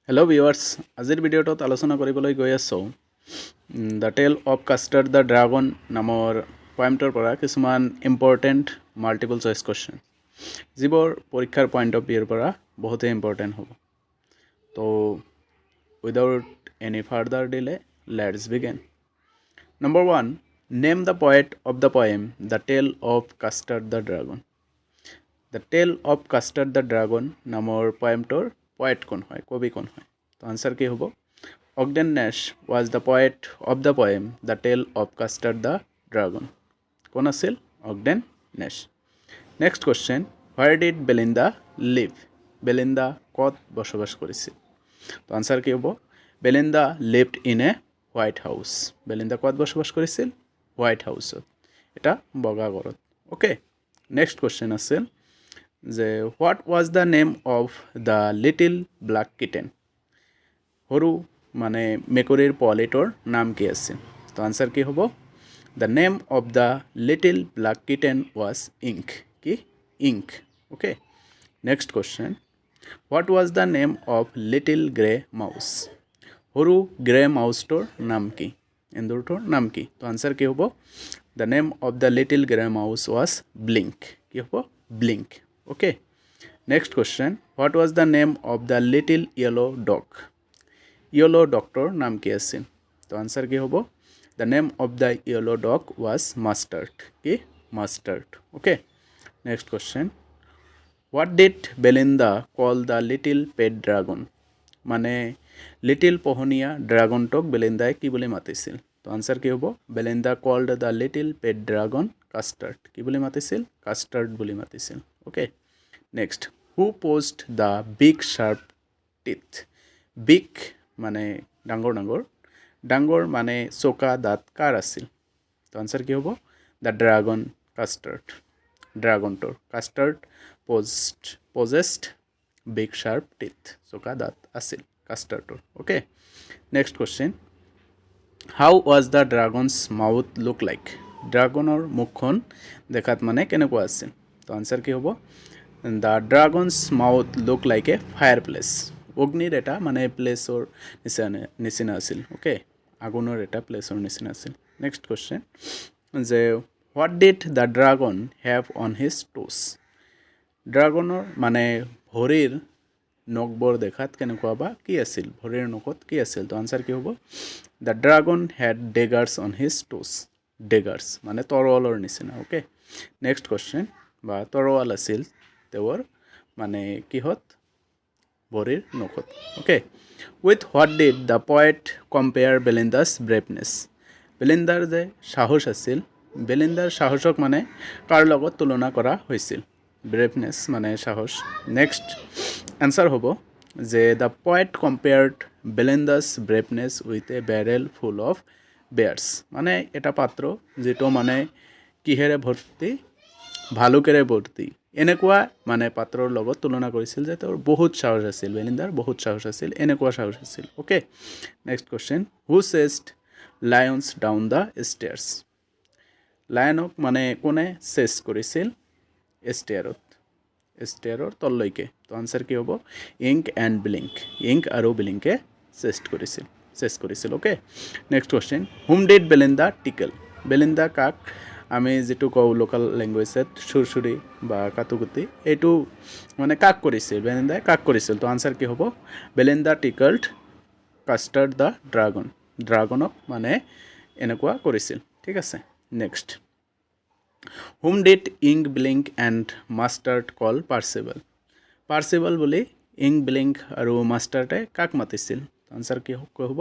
Hello' viewers, আজিৰ ভিডিঅ'টোত আলোচনা কৰিবলৈ গৈ আছোঁ দ্য টেল অফ কাষ্টাৰ্ড দ্য ড্ৰাগন নামৰ পয়েমটোৰ পৰা কিছুমান ইম্পৰ্টেণ্ট মাল্টিপল চইচ কুৱেশ্যন, যিবোৰ পৰীক্ষাৰ পইণ্ট অফ ভিউৰ পৰা বহুতেই ইম্পৰ্টেণ্ট হ'ব। তো without any further delay let's begin. Number 1, name the poet of the poem the টেল অফ কাষ্টাৰ্ড দ্য ড্ৰাগন। দ্য টেল অফ কাষ্টাৰ্ড দ্য ড্ৰাগন নামৰ পয়েমটোৰ পয়েট কোন হয়, কবি কোন হয়? তো আনসার কি হ'ব? Ogden Nash was the poet of the poem the টেল অফ কাষ্টাৰ্ড দ্য ড্ৰাগন। কোন আছিল? Ogden Nash. Next question, where did Belinda live? Belinda কত বসবাস কৰিছিল? তো আনসার কি হ'ব? Belinda lived in a white house. Belinda কত বসবাস কৰিছিল? হোয়াইট হাউসত, এটা বগা ঘৰত। ওকে, নেক্সট কুৱেশ্যন আছিল যে what was the name of the little black kitten. সৰু মানে মেকুৰীৰ পোৱালিটোৰ নাম কি আছিল? তো আনসাৰ কি হ'ব? The name of the little black kitten was Ink. কি? Ink. Okay, next question, what was the name of little grey mouse. সৰু গ্ৰে মাউচটোৰ নাম কি? এন্দুৰটোৰ নাম কি? তো আনসাৰ কি হ'ব? The name of the little grey mouse was Blink. কি হ'ব? Blink. Okay, next question, what was the name of the little yellow dog. Yellow ডগটোৰ নাম কি আছিল? তো আনসাৰ কি হ'ব? The name of the yellow dog was Mustard. কি? Mustard. Okay, next question, what did Belinda call the little pet dragon. মানে little পোহনীয়া ড্ৰাগনটোক বেলিন্দাই কি বুলি মাতিছিল? তো আনসাৰ কি হ'ব? Belinda called the little pet dragon Custard. কি বুলি মাতিছিল? কাষ্টাৰ্ড বুলি মাতিছিল। Okay, next, who possessed the big sharp teeth. Big মানে ডাঙৰ ডাঙৰ, ডাঙৰ মানে চোকা দাঁত কাৰ আছিল? তো আনসাৰ কি হ'ব? The dragon Custard. ড্ৰাগনটোৰ Custard possessed big sharp teeth, চোকা দাঁত আছিল কাষ্টাৰ্ডটোৰ। Okay, next question, how was the dragon's mouth look like. ড্ৰাগনৰ মুখখন দেখাত মানে কেনেকুৱা আছিল? তো আনসাৰ কি হ'ব? The dragon's mouth look like a fireplace. অগ্নিৰ এটা মানে প্লেচৰ নিচিনা আছিল। ওকে, আগুনৰ এটা প্লেচৰ নিচিনা আছিল। নেক্সট কুৱেশ্যন, যে what did the dragon have on his toes. ড্ৰাগনৰ মানে ভৰিৰ নখবোৰ দেখাত কেনেকুৱা বা কি আছিল? ভৰিৰ নখত কি আছিল? তো আনসাৰ কি হ'ব? The dragon had daggers on his toes. Daggers মানে তৰোৱালৰ নিচিনা। ওকে, নেক্সট কুৱেশ্যন, বা তৰোৱাল আছিল তেওঁৰ মানে কিহত? ভৰিৰ নখত। Okay, with what did the poet compare Belinda's braveness. বেলিন্দাৰ যে সাহস আছিল, বেলিন্দাৰ সাহসক মানে কাৰ লগত তুলনা কৰা হৈছিল? ব্ৰেভনেছ মানে সাহস। নেক্সট এনসাৰ হ'ব যে the poet compared Belinda's braveness with a barrel full of bears. মানে এটা পাত্ৰ যিটো মানে কিহেৰে ভৰ্তি? ভালুকেৰে ভৰ্তি। এনেকুৱা মানে পাত্ৰৰ লগত তুলনা কৰিছিল যে তেওঁৰ বহুত সাহস আছিল, বেলিন্দাৰ বহুত সাহস আছিল, এনেকুৱা সাহস আছিল। ওকে, নেক্সট কুৱেশ্যন, হু চেষ্ট লায়ন্স ডাউন দ্য ষ্টেয়াৰ্ছ। লায়নক মানে কোনে চেষ্ট কৰিছিল? ষ্টেয়াৰত, ষ্টেয়াৰৰ তললৈকে। তো আনসাৰ কি হ'ব? Ink and blink. ইংক আৰু ব্লিংকে চেষ্ট কৰিছিল। Okay, next question, whom did Belinda tickle. Belinda কাক আমি যিটো কওঁ লোকেল লেংগুৱেজত চুৰচুৰি বা কাতুকুটি, এইটো মানে কাক কৰিছিল? বেলিন্দাই কাক কৰিছিল? তো আনসাৰ কি হ'ব? Belinda tickled Custard the dragon. ড্ৰাগনক মানে এনেকুৱা কৰিছিল। ঠিক আছে, next, whom did Ink Blink and Mustard call Percival. Percival বুলি ইংক ব্লিংক আৰু মাষ্টাৰ্ডে কাক মাতিছিল? আনসাৰ কি হ'ব?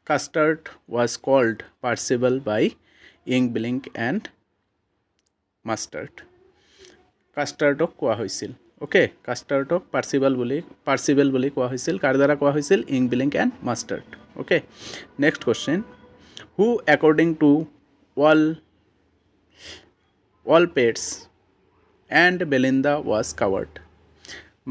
Custard was called Percival by Ink Blink and Mustard. কাষ্টাৰ্ডক কোৱা হৈছিল। ওকে, কাষ্টাৰ্ডক পাৰ্চিবল বুলি কোৱা হৈছিল। কাৰ দ্বাৰা কোৱা হৈছিল? Ink Blink and Mustard. Okay, next question, who according to all pets and Belinda was coward.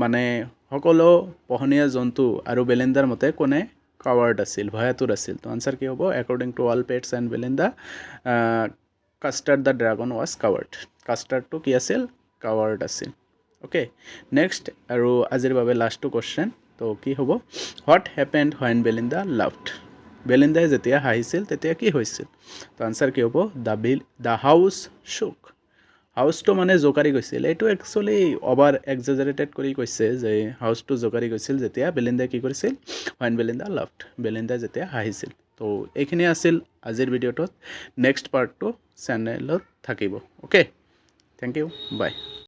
মানে সকলো পোহনীয়া জন্তু আৰু বেলিন্দাৰ মতে কোনে কাৱাৰ্ড আছিল? ভয়াতুৰ আছিল। তো আনসাৰ কি হ'ব? According to all pets and Belinda Custard the dragon was coward. কাষ্টাৰ্ডটো কি আছিল? কাৱাৰ্ড আছিল। ওকে, নেক্সট আৰু আজিৰ বাবে লাষ্টটো কুৱেশ্যন, তো কি হ'ব হোৱাট হেপেণ্ড হোৱেন বেলিন্দা লাভড বেলিন্দাই যেতিয়া হাঁহিছিল তেতিয়া কি হৈছিল তো আনচাৰ কি হ'ব দ্য হাউচ শুক হাউচটো মানে জোকাৰি গৈছিল এইটো একচুৱেলি অভাৰ এক্সেজাৰেটেড কৰি কৈছে যে হাউচটো জোকাৰি গৈছিল যেতিয়া বেলিন্দাই কি কৰিছিল হোৱেন বেলিন্দা লাভড বেলিন্দাই যেতিয়া হাঁহিছিল তো এইখিনি আছিল আজিৰ ভিডিঅ'টোত নেক্সট পাৰ্টটো চেনেলত থাকিব অ'কে থেংক ইউ বাই